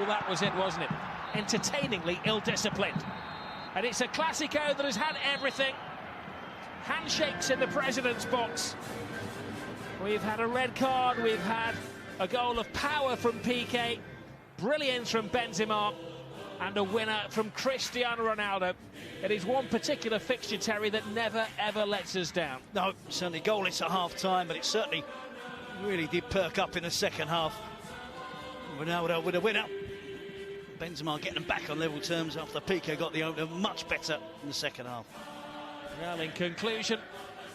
Well, that was it, wasn't it? Entertainingly ill-disciplined. And it's a Clasico that has had everything. Handshakes in the president's box. We've had a red card, we've had a goal of power from Piqué, brilliance from Benzema, and a winner from Cristiano Ronaldo. It is one particular fixture, Terry, that never, ever lets us down. No, certainly goalless at half-time, but it certainly really did perk up in the second half. Ronaldo with a winner. Benzema getting them back on level terms after Piqué got the opener much better in the second half. Well, in conclusion,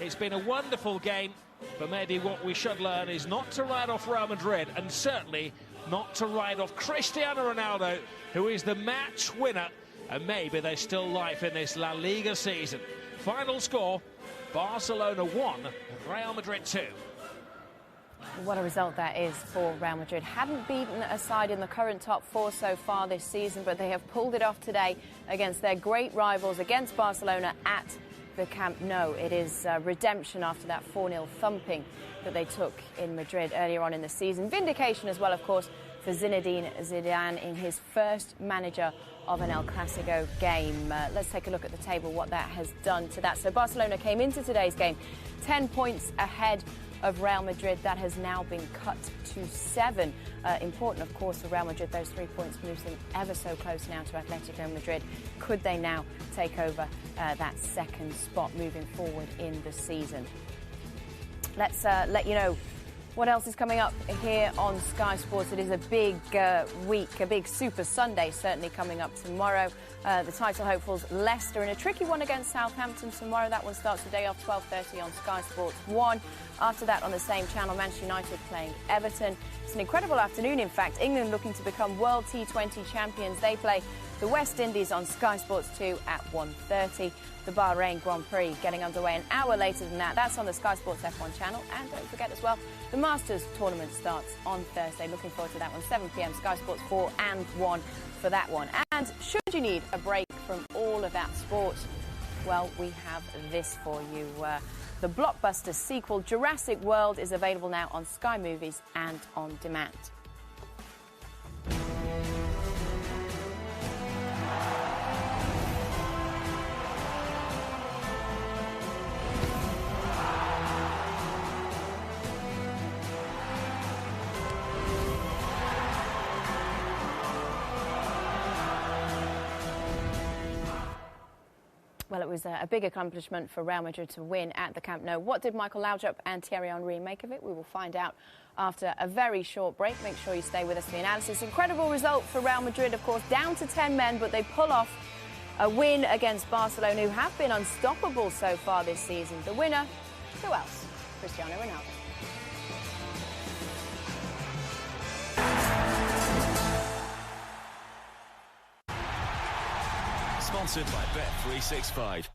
it's been a wonderful game, but maybe what we should learn is not to write off Real Madrid, and certainly not to write off Cristiano Ronaldo, who is the match winner, and maybe there's still life in this La Liga season. Final score, Barcelona 1, Real Madrid 2. What a result that is for Real Madrid. Hadn't beaten a side in the current top four so far this season, but they have pulled it off today against their great rivals, against Barcelona at the Camp Nou. It is redemption after that 4-0 thumping that they took in Madrid earlier on in the season. Vindication as well, of course, for Zinedine Zidane in his first manager of an El Clasico game. Let's take a look at the table, what that has done to that. So Barcelona came into today's game 10 points ahead of Real Madrid. That has now been cut to 7. Important, of course, for Real Madrid. Those 3 points moves them ever so close now to Atletico Madrid. Could they now take over that second spot moving forward in the season? Let's let you know what else is coming up here on Sky Sports. It is a big week, a big Super Sunday certainly coming up tomorrow. The title hopefuls Leicester in a tricky one against Southampton tomorrow. That one starts the day off 12:30 on Sky Sports 1. After that, on the same channel, Manchester United playing Everton. It's an incredible afternoon, in fact. England looking to become World T20 champions. They play the West Indies on Sky Sports 2 at 1:30. The Bahrain Grand Prix getting underway an hour later than that. That's on the Sky Sports F1 channel. And don't forget as well, the Masters tournament starts on Thursday. Looking forward to that one, 7 p.m, Sky Sports 4 and 1 for that one. And should you need a break from all of that sport, well, we have this for you. The blockbuster sequel, Jurassic World, is available now on Sky Movies and on demand. Well, it was a big accomplishment for Real Madrid to win at the Camp Nou. What did Michael Laudrup and Thierry Henry make of it? We will find out after a very short break. Make sure you stay with us for the analysis. Incredible result for Real Madrid, of course, down to 10 men, but they pull off a win against Barcelona, who have been unstoppable so far this season. The winner, who else? Cristiano Ronaldo. Sponsored by Bet365.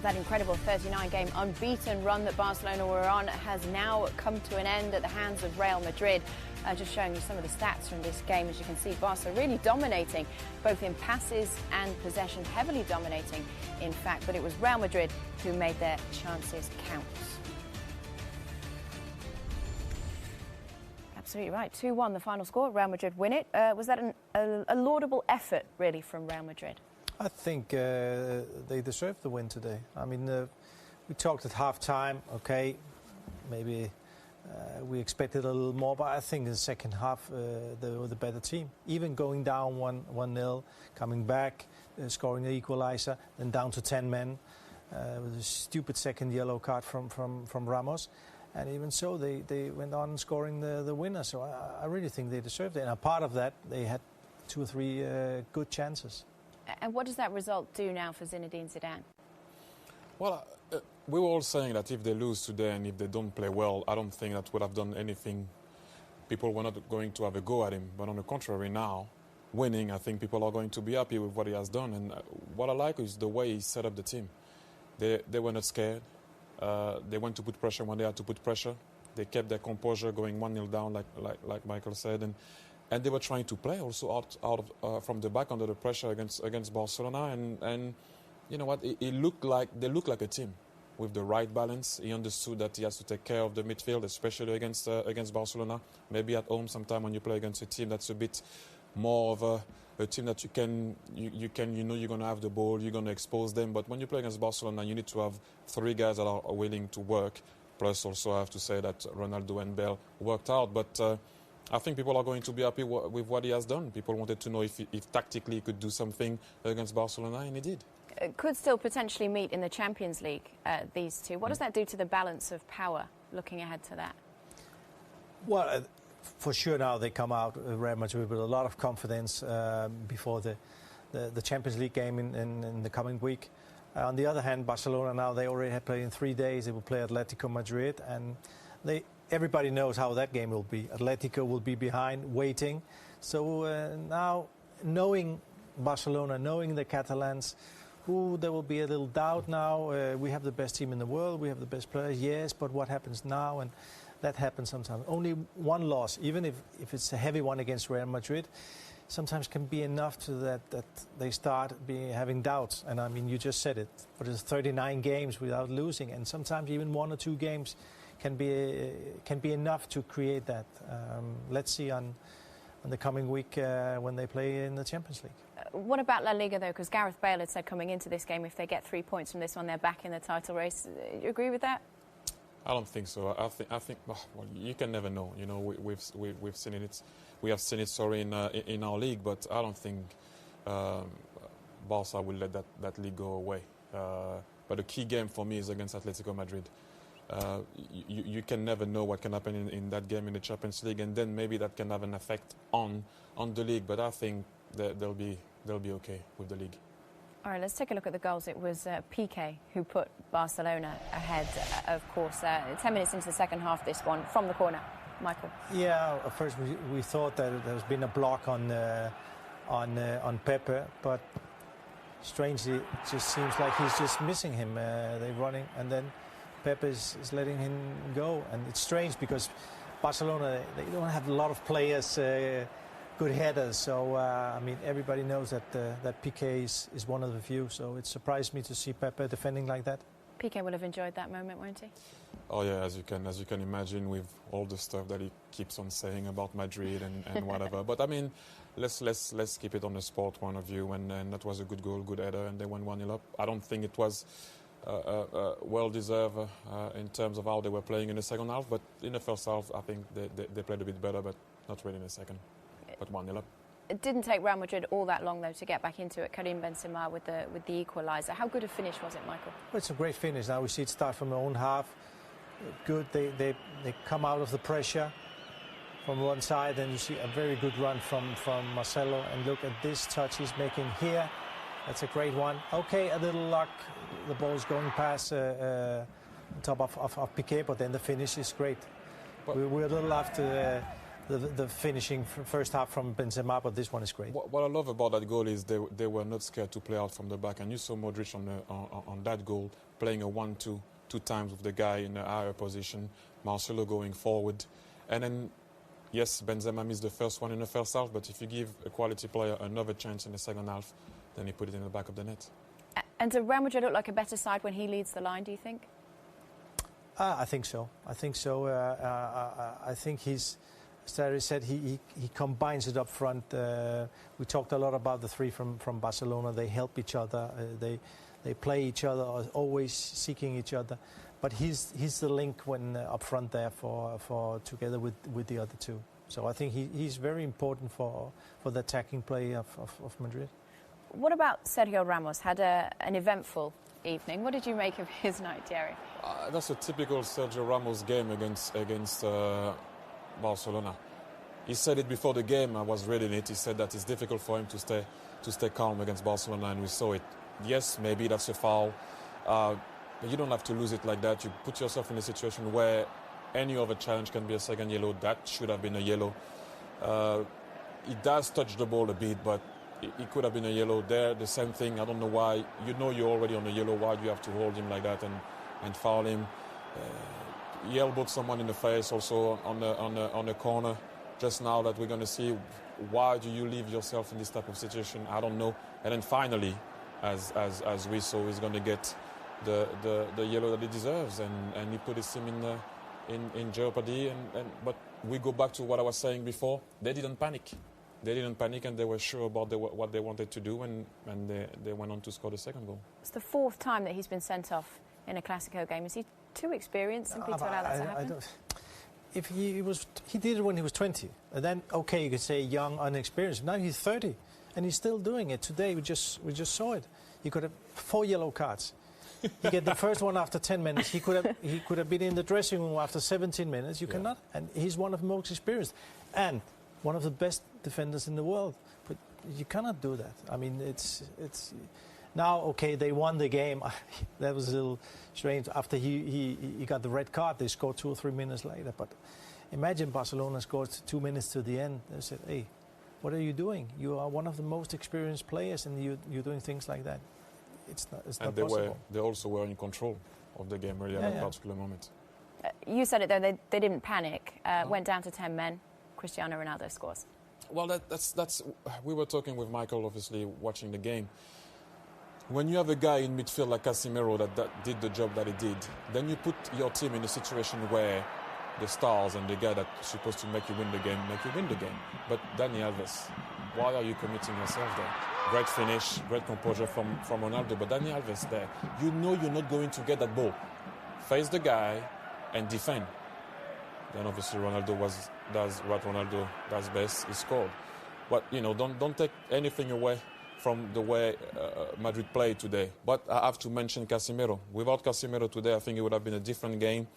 That incredible 39-game unbeaten run that Barcelona were on has now come to an end at the hands of Real Madrid. Just showing you some of the stats from this game. As you can see, Barca really dominating, both in passes and possession, heavily dominating, in fact. But it was Real Madrid who made their chances count. Absolutely right. 2-1 the final score. Real Madrid win it. Was that a laudable effort, really, from Real Madrid? I think they deserved the win today. I mean, we talked at half-time, okay, maybe we expected a little more, but I think in the second half they were the better team. Even going down 1-0, coming back, scoring the equaliser, then down to 10 men, with a stupid second yellow card from Ramos. And even so, they went on scoring the winner. So I really think they deserved it. And a part of that, they had 2 or 3 good chances. And what does that result do now for Zinedine Zidane? Well, we were all saying that if they lose today and if they don't play well, I don't think that would have done anything. People were not going to have a go at him. But on the contrary, now, winning, I think people are going to be happy with what he has done. And what I like is the way he set up the team. They were not scared. They went to put pressure when they had to put pressure. They kept their composure going 1-0 down, like Michael said. And they were trying to play also from the back under the pressure against Barcelona. And you know what? They looked like a team with the right balance. He understood that he has to take care of the midfield, especially against Barcelona. Maybe at home sometime when you play against a team that's a bit more of a team that you know you're going to have the ball, you're going to expose them. But when you play against Barcelona, you need to have 3 guys that are willing to work. Plus, also, I have to say that Ronaldo and Bale worked out. But I think people are going to be happy with what he has done. People wanted to know if tactically he could do something against Barcelona, and he did. Could still potentially meet in the Champions League, these two. What does that do to the balance of power, looking ahead to that? Well, for sure now they come out, Real Madrid, with a lot of confidence before the Champions League game in the coming week. On the other hand, Barcelona now, they already have played in 3 days. They will play Atletico Madrid, and everybody knows how that game will be. Atletico will be behind, waiting. So now, knowing Barcelona, knowing the Catalans, there will be a little doubt now. We have the best team in the world, we have the best players, yes, but what happens now? And that happens sometimes. Only one loss, even if it's a heavy one against Real Madrid, sometimes can be enough to that they start having doubts. And I mean, you just said it, but it's 39 games without losing, and sometimes even 1 or 2 games can be enough to create that. Let's see on the coming week when they play in the Champions League. What about La Liga, though? Because Gareth Bale had said coming into this game, if they get 3 points from this one, they're back in the title race. Do you agree with that? I don't think so. I think well, you can never know. You know, we've seen it. We have seen it. Sorry, in our league, but I don't think Barca will let that league go away. But the key game for me is against Atletico Madrid. You can never know what can happen in that game in the Champions League, and then maybe that can have an effect on the league. But I think that they'll be okay with the league. All right, let's take a look at the goals. It was Piqué who put Barcelona ahead, of course. 10 minutes into the second half, this one, from the corner. Michael? Yeah, at first we thought that there's been a block on Pepe, but strangely it just seems like he's just missing him. They're running, and then Pepe is letting him go. And it's strange because Barcelona, they don't have a lot of players, good headers. So, I mean, everybody knows that Piqué is one of the few. So it surprised me to see Pepe defending like that. Piqué will have enjoyed that moment, won't he? Oh yeah, as you can imagine, with all the stuff that he keeps on saying about Madrid and whatever. But I mean, let's keep it on the sport point of view. And that was a good goal, good header, and they went 1-0 up. I don't think it was well deserved in terms of how they were playing in the second half. But in the first half, I think they played a bit better, but not really in the second. But 1-0 up. It didn't take Real Madrid all that long, though, to get back into it. Karim Benzema with the equaliser. How good a finish was it, Michael? Well, it's a great finish. Now we see it start from their own half. Good. They come out of the pressure from one side, and you see a very good run from Marcelo. And look at this touch he's making here. That's a great one. Okay, a little luck. The ball's going past on top of Piqué, but then the finish is great. We're a little after the finishing first half from Benzema, but this one is great. What I love about that goal is they were not scared to play out from the back, and you saw Modric on that goal playing a 1-2 2 times with the guy in a higher position, Marcelo going forward, and then yes, Benzema missed the first one in the first half, but if you give a quality player another chance in the second half, then he put it in the back of the net. And does Real Madrid look like a better side when he leads the line, do you think? I think so. I think he's, as Thierry said, he combines it up front. We talked a lot about the three from Barcelona. They help each other. They play each other, always seeking each other. But he's the link when up front there for together with the other two. So I think he's very important for the attacking play of Madrid. What about Sergio Ramos? Had an eventful evening. What did you make of his night, Thierry? That's a typical Sergio Ramos game against Barcelona. He said it before the game. I was reading it. He said that it's difficult for him to stay calm against Barcelona, and we saw it. Yes, maybe that's a foul. But you don't have to lose it like that. You put yourself in a situation where any other challenge can be a second yellow. That should have been a yellow. He does touch the ball a bit, but it could have been a yellow there. The same thing. I don't know why. You know you're already on a yellow. Why do you have to hold him like that and foul him? He elbowed someone in the face also on the corner. Just now that we're going to see, why do you leave yourself in this type of situation? I don't know. And then finally, as we saw, he's going to get the yellow that he deserves, and he put his team in jeopardy. But we go back to what I was saying before. They didn't panic. They didn't panic, and they were sure about what they wanted to do, and they went on to score the second goal. It's the fourth time that he's been sent off in a Clasico game. Is he too experienced simply to allow that to happen? If he did it when he was 20, and then okay, you could say young, unexperienced. Now he's 30, and he's still doing it. Today we just saw it. He could have 4 yellow cards. He get the first one after 10 minutes. He could have been in the dressing room after 17 minutes. You cannot, and he's one of the most experienced and one of the best defenders in the world. But you cannot do that. I mean, it's now okay. They won the game. That was a little strange. After he got the red card, they scored 2 or 3 minutes later. But imagine Barcelona scored 2 minutes to the end. They said, "Hey, what are you doing? You are one of the most experienced players, and you're doing things like that." It's not possible. They also were in control of the game really at that particular moment. You said it though. They didn't panic. Went down to 10 men. Cristiano Ronaldo scores. Well, that's. We were talking with Michael, obviously, watching the game. When you have a guy in midfield like Casemiro that did the job that he did, then you put your team in a situation where the stars and the guy that's supposed to make you win the game make you win the game. But Dani Alves, why are you committing yourself there? Great finish, great composure from Ronaldo, but Dani Alves there, you know you're not going to get that ball. Face the guy and defend. Then obviously Ronaldo does what Ronaldo does best. He scored. But don't take anything away from the way Madrid played today. But I have to mention Casemiro. Without Casemiro today, I think it would have been a different game.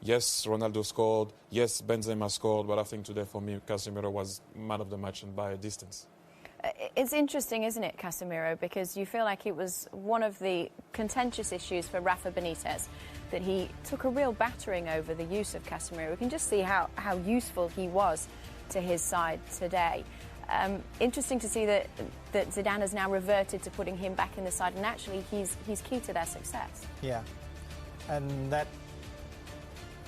Yes, Ronaldo scored. Yes, Benzema scored. But I think today, for me, Casemiro was man of the match, and by a distance. It's interesting, isn't it, Casemiro? Because you feel like it was one of the contentious issues for Rafa Benitez, that he took a real battering over the use of Casemiro. We can just see how useful he was to his side today. Interesting to see that Zidane has now reverted to putting him back in the side, and actually he's key to their success. Yeah, and that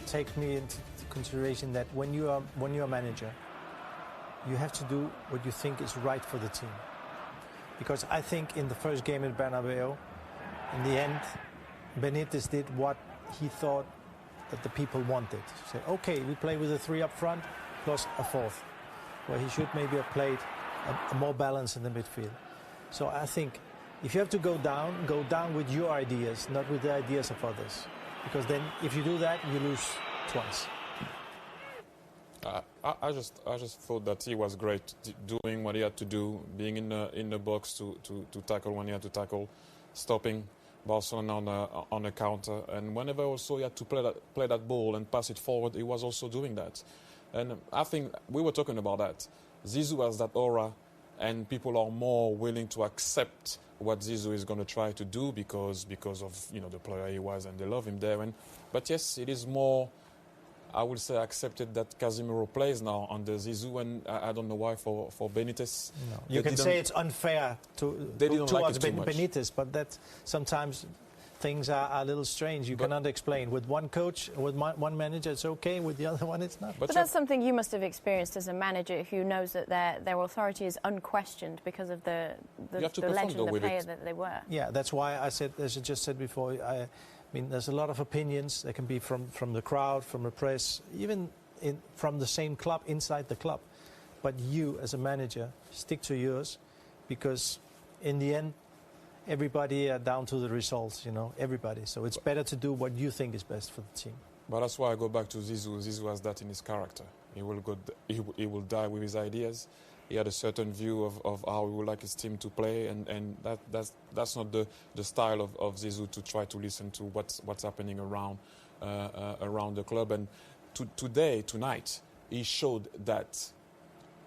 takes me into consideration that when you are a manager, you have to do what you think is right for the team. Because I think in the first game in Bernabeu, in the end, Benitez did what he thought that the people wanted. Say, okay, we play with a 3 up front plus a 4th, where he should maybe have played a more balance in the midfield. So I think if you have to go down with your ideas, not with the ideas of others. Because then if you do that, you lose twice. I just thought that he was great, doing what he had to do, being in the box to tackle when he had to tackle, stopping Barcelona on a counter, and whenever also he had to play that ball and pass it forward, he was also doing that. And I think we were talking about that. Zizou has that aura, and people are more willing to accept what Zizou is going to try to do because of the player he was, and they love him there. But yes, it is more, I would say, accepted that Casemiro plays now under Zizou, and I don't know why for Benitez. No. You can say it's unfair towards Benitez, but that sometimes things are a little strange. You cannot explain. With one coach, with one manager, it's okay. With the other one, it's not. But that's something you must have experienced as a manager who knows that their authority is unquestioned because of the legend, the player that they were. Yeah, that's why I said, as I just said before, I mean, there's a lot of opinions. They can be from the crowd, from the press, even from the same club, inside the club. But you, as a manager, stick to yours, because in the end, everybody are down to the results, everybody. So it's better to do what you think is best for the team. But that's why I go back to Zizou. Zizou has that in his character. He will die with his ideas. He had a certain view of how he would like his team to play, and that's not the style of Zizou, to try to listen to what's happening around the club. And tonight, he showed that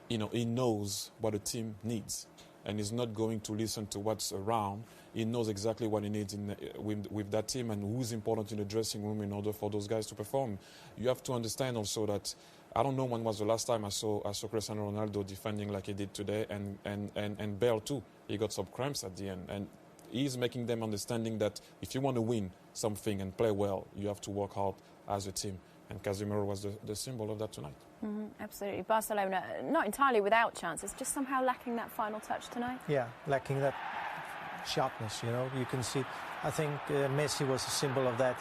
he knows what the team needs. and he's not going to listen to what's around. He knows exactly what he needs with that team and who's important in the dressing room in order for those guys to perform. You have to understand also that I don't know when was the last time I saw Cristiano Ronaldo defending like he did today, and Bale too. He got some cramps at the end, and he's making them understanding that if you want to win something and play well, you have to work hard as a team. And Casemiro was the symbol of that tonight. Absolutely. Barcelona, not entirely without chances, just somehow lacking that final touch tonight. Yeah, lacking that sharpness, you know. You can see, I think Messi was a symbol of that.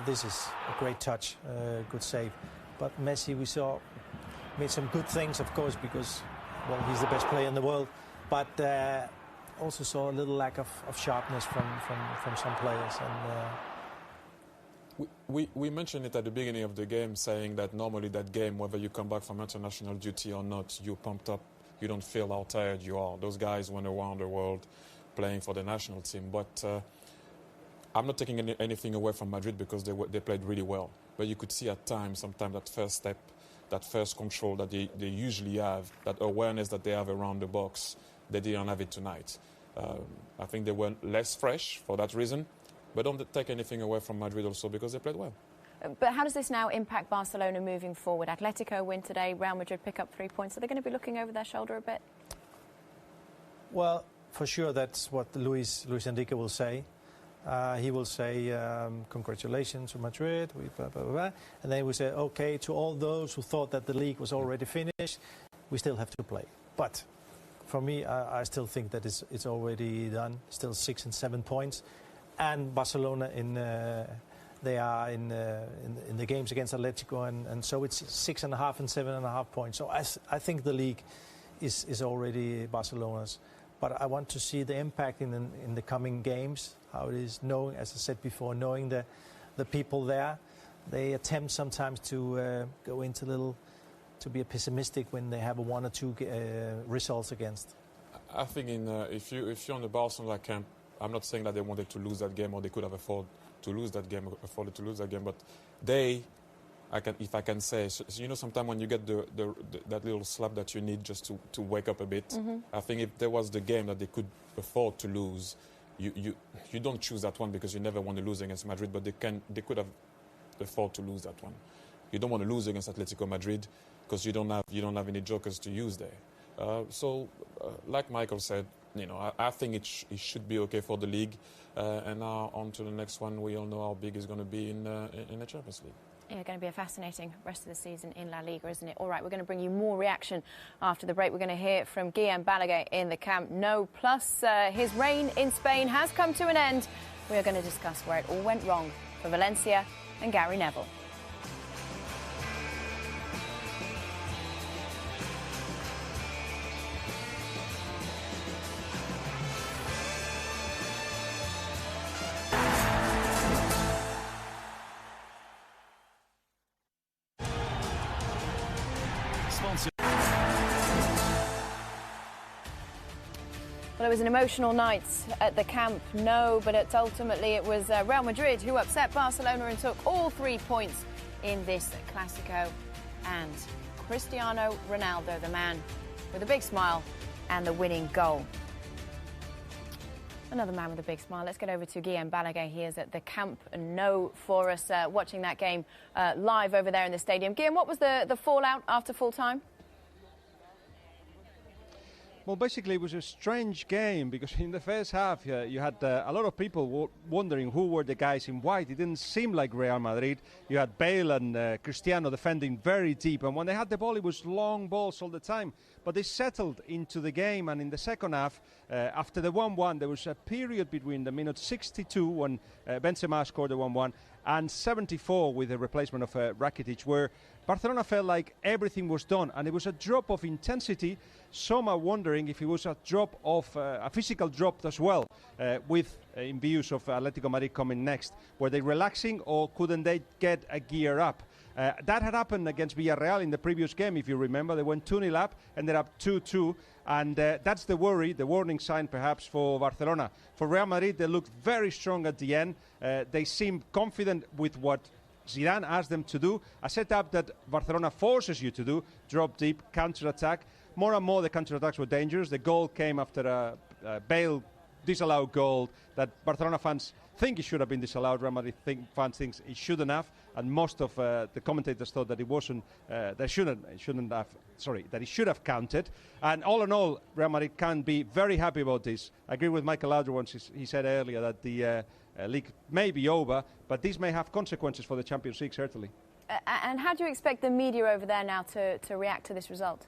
This is a great touch, good save. But Messi, we saw, made some good things, of course, because, well, he's the best player in the world. But also saw a little lack of sharpness from some players. And we mentioned it at the beginning of the game, saying that normally that game, whether you come back from international duty or not, you're pumped up. You don't feel how tired you are. Those guys went around the world playing for the national team. But I'm not taking anything away from Madrid because they played really well. But you could see at times, sometimes that first step, that first control that they usually have, that awareness that they have around the box, they didn't have it tonight. I think they were less fresh for that reason. But don't take anything away from Madrid also because they played well. But how does this now impact Barcelona moving forward? Atletico win today, Real Madrid pick up 3 points. Are they going to be looking over their shoulder a bit? well, for sure, that's what Luis Enrique will say. He will say, congratulations to Madrid, blah, blah, blah. And then he will say, okay, to all those who thought that the league was already finished, we still have to play. But for me, I still think that it's already done. Still 6 and 7 points. And Barcelona, they are in the games against Atletico, and so it's 6.5 and 7.5 points. So I think the league is already Barcelona's. But I want to see the impact in the coming games, how it is, knowing, as I said before, knowing the people there. They attempt sometimes to go into to be pessimistic when they have a 1 or 2 results against. I think if you're on the Barcelona camp, I'm not saying that they wanted to lose that game or they could have afforded to lose that game, but if I can say, so, you know, sometimes when you get that little slap that you need just to wake up a bit, mm-hmm. I think if there was the game that they could afford to lose, you don't choose that one because you never want to lose against Madrid, but they could have afford to lose that one. You don't want to lose against Atletico Madrid because you don't have any jokers to use there. So, like Michael said, you know, I think it should be okay for the league. And now on to the next one. We all know how big it's going to be in the Champions League. Yeah, going to be a fascinating rest of the season in La Liga, isn't it? All right, we're going to bring you more reaction after the break. We're going to hear from Guillem Balaguer in the Camp Nou. Plus, his reign in Spain has come to an end. We are going to discuss where it all went wrong for Valencia and Gary Neville. Well, it was an emotional night at the Camp Nou, but ultimately it was Real Madrid who upset Barcelona and took all 3 points in this Clasico. And Cristiano Ronaldo, the man with a big smile and the winning goal. Another man with a big smile. Let's get over to Guillem Balaguer. He is at the Camp Nou for us, watching that game live over there in the stadium. Guillem, what was the fallout after full time? Well, basically, it was a strange game because in the first half, you had a lot of people wondering who were the guys in white. It didn't seem like Real Madrid. You had Bale and Cristiano defending very deep, and when they had the ball, it was long balls all the time. But they settled into the game, and in the second half, after the 1-1, there was a period between the minute 62 when Benzema scored the 1-1 and 74 with the replacement of Rakitic, where Barcelona felt like everything was done, and it was a drop of intensity. Some are wondering if it was a drop of a physical drop as well, with in views of Atletico Madrid coming next. Were they relaxing, or couldn't they get a gear up? That had happened against Villarreal in the previous game, if you remember. They went 2-0 up, ended up 2-2, and that's the worry, the warning sign perhaps for Barcelona. For Real Madrid, they looked very strong at the end. They seemed confident with what Zidane asked them to do, a setup that Barcelona forces you to do, drop deep, counter-attack. more and more the counter-attacks were dangerous. The goal came after a Bale disallowed goal that Barcelona fans think it should have been disallowed. Real Madrid fans think it shouldn't have, and most of the commentators thought that it wasn't. That it should have counted. And all in all, Real Madrid can be very happy about this. I agree with Michael Laudrup once he said earlier that the league may be over, but this may have consequences for the Champions League, certainly. And how do you expect the media over there now to react to this result?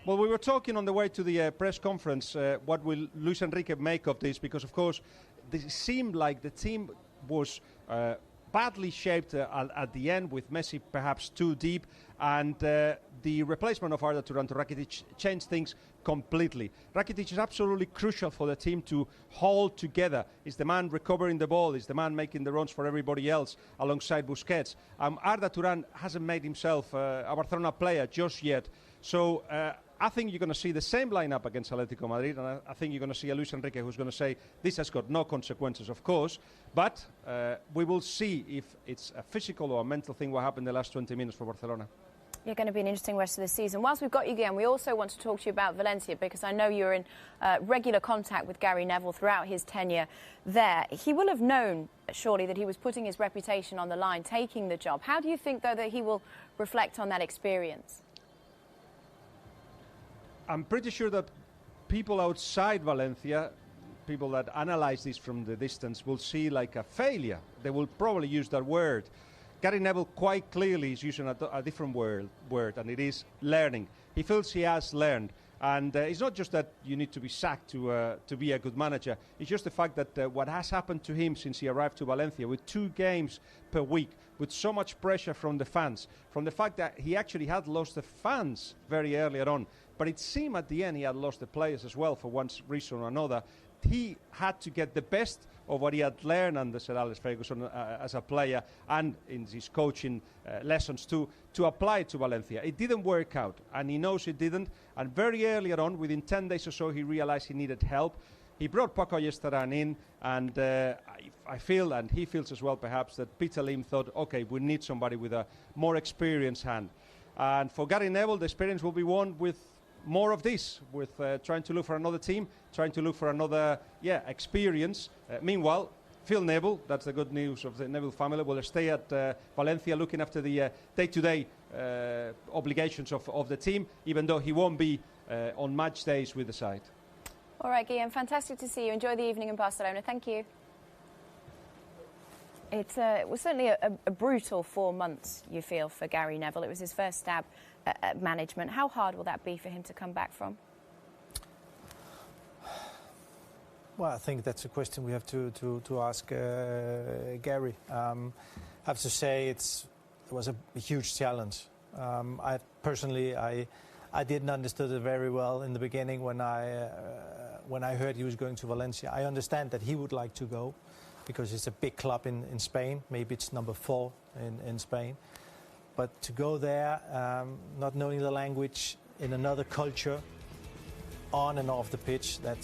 Well, we were talking on the way to the press conference, what will Luis Enrique make of this? Because, of course, it seemed like the team was badly shaped at the end, with Messi perhaps too deep, and the replacement of Arda Turan to Rakitic changed things completely. Rakitic is absolutely crucial for the team to hold together. He's the man recovering the ball. He's the man making the runs for everybody else alongside Busquets. Arda Turan hasn't made himself a Barcelona player just yet. So I think you're going to see the same lineup against Atletico Madrid, and I think you're going to see a Luis Enrique who's going to say this has got no consequences, of course, but we will see if it's a physical or a mental thing what happened in the last 20 minutes for Barcelona. You're going to be an interesting rest of the season. Whilst we've got you again, we also want to talk to you about Valencia, because I know you're in regular contact with Gary Neville throughout his tenure there. He will have known, surely, that he was putting his reputation on the line, taking the job. How do you think, though, that he will reflect on that experience? I'm pretty sure that people outside Valencia, people that analyze this from the distance, will see like a failure. They will probably use that word. Gary Neville quite clearly is using a different word, and it is learning. He feels he has learned. And it's not just that you need to be sacked to be a good manager. It's just the fact that what has happened to him since he arrived to Valencia, with 2 games per week, with so much pressure from the fans, from the fact that he actually had lost the fans very earlier on, but it seemed at the end he had lost the players as well for one reason or another. He had to get the best of what he had learned under Sir Alex Ferguson as a player and in his coaching lessons to apply it to Valencia. It didn't work out, and he knows it didn't. And very earlier on, within 10 days or so, he realized he needed help. He brought Paco Ayestarán in, and I feel, and he feels as well perhaps, that Peter Lim thought, okay, we need somebody with a more experienced hand. And for Gary Neville, the experience will be won with more of this, with trying to look for another team, trying to look for another experience. Meanwhile, Phil Neville, that's the good news of the Neville family, will stay at Valencia looking after the day-to-day obligations of the team, even though he won't be on match days with the side. All right, Guillaume, fantastic to see you. Enjoy the evening in Barcelona. Thank you. It was certainly a brutal 4 months, you feel, for Gary Neville. It was his first stab at management. How hard will that be for him to come back from? Well, I think that's a question we have to ask Gary. I have to say it was a huge challenge. I personally didn't understand it very well in the beginning when I heard he was going to Valencia. I understand that he would like to go because it's a big club in Spain. Maybe it's number 4 in Spain. But to go there, not knowing the language, in another culture, on and off the pitch, that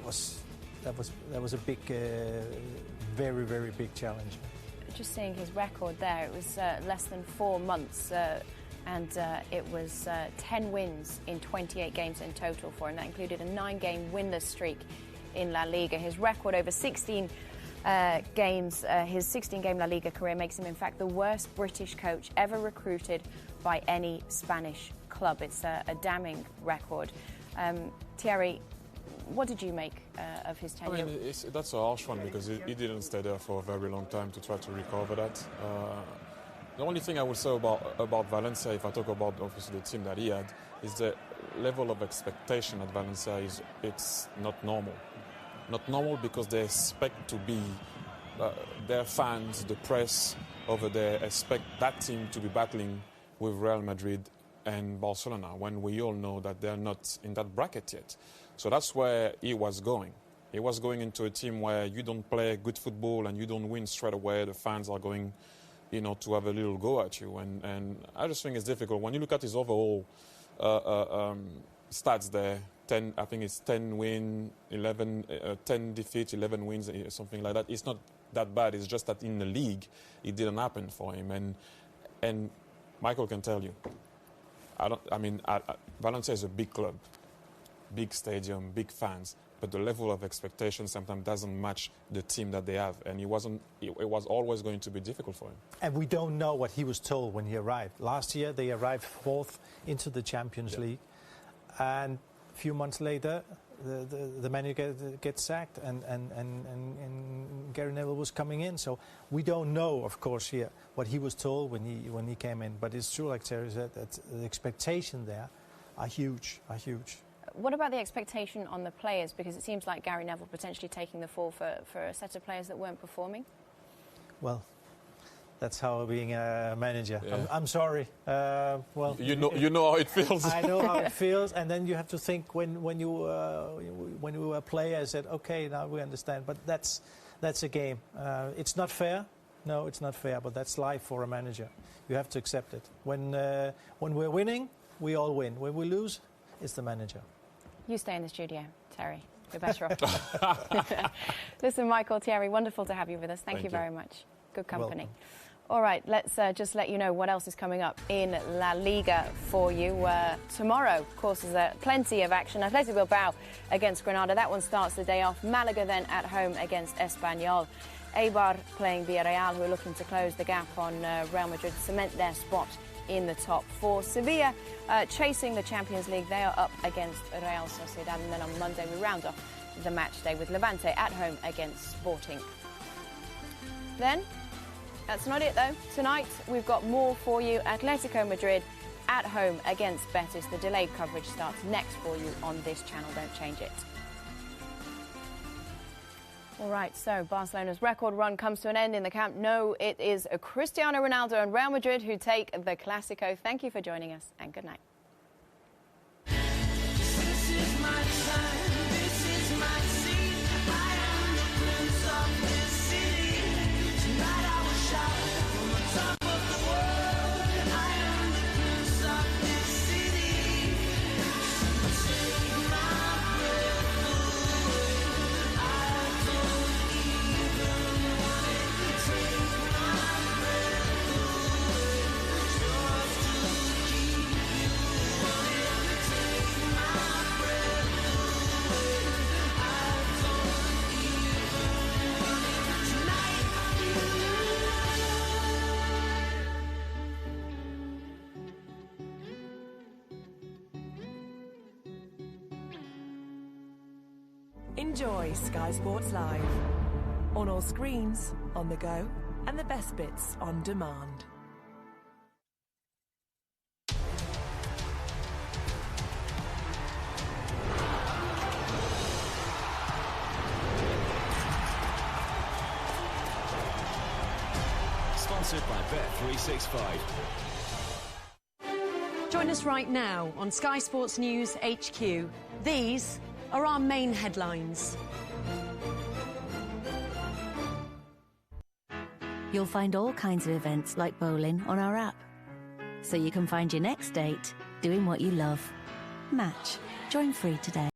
was a big, very, very big challenge. Just seeing his record there, it was less than 4 months, and it was 10 wins in 28 games in total for him. That included a 9-game winless streak in La Liga. His record over 16 games, his 16-game La Liga career makes him, in fact, the worst British coach ever recruited by any Spanish club. It's a damning record. Thierry, what did you make of his tenure? I mean, that's a harsh one because he didn't stay there for a very long time to try to recover that. The only thing I would say about Valencia, if I talk about obviously the team that he had, is the level of expectation at Valencia it's not normal. Not normal because they expect to be, their fans, the press over there expect that team to be battling with Real Madrid and Barcelona when we all know that they're not in that bracket yet. So that's where he was going. He was going into a team where you don't play good football and you don't win straight away. The fans are going, to have a little go at you. And I just think it's difficult. When you look at his overall stats there, 10, I think it's 10 win, 11, 10 defeat, 11 wins, something like that. It's not that bad. It's just that in the league, it didn't happen for him. And Michael can tell you, Valencia is a big club, big stadium, big fans, but the level of expectation sometimes doesn't match the team that they have, and it was always going to be difficult for him. And we don't know what he was told when he arrived. Last year they arrived fourth into the Champions League, and a few months later the manager gets sacked, and Gary Neville was coming in. So we don't know, of course, here what he was told when he came in. But it's true, like Thierry said, that the expectation there are huge. What about the expectation on the players? Because it seems like Gary Neville potentially taking the fall for a set of players that weren't performing. Well, that's how being a manager. Yeah. I'm sorry. Well, you know how it feels. I know how it feels, and then you have to think when you were a player, I said, okay, now we understand. But that's a game. It's not fair. No, it's not fair. But that's life for a manager. You have to accept it. When we're winning, we all win. When we lose, it's the manager. You stay in the studio, Thierry. You're better off. Listen, Michael, Thierry, wonderful to have you with us. Thank you very much. Good company. Welcome. All right, let's just let you know what else is coming up in La Liga for you. Tomorrow, of course, there's plenty of action. Athletic Bilbao against Granada. That one starts the day off. Malaga then at home against Espanyol. Eibar playing Villarreal, who are looking to close the gap on Real Madrid, cement their spot in the top four. Sevilla chasing the Champions League. They are up against Real Sociedad. And then on Monday, we round off the match day with Levante at home against Sporting. Then, that's not it though. Tonight we've got more for you. Atletico Madrid at home against Betis. The delayed coverage starts next for you on this channel. Don't change it. All right, so Barcelona's record run comes to an end in the Camp Nou. It is Cristiano Ronaldo and Real Madrid who take the Clasico. Thank you for joining us, and good night. This is my time, this is my seat. I am the prince of this city. Tonight I will shout from the top of the world. I am the prince of this city. Take my breath away. I don't even want it. Take my breath away. Just to keep you wanting. Take my breath away. I don't even want it. Tonight Enjoy Sky Sports Live. On all screens, on the go, and the best bits on demand. Sponsored by Bet365. Join us right now on Sky Sports News HQ. These are our main headlines. You'll find all kinds of events like bowling on our app. So you can find your next date doing what you love. Match. Join free today.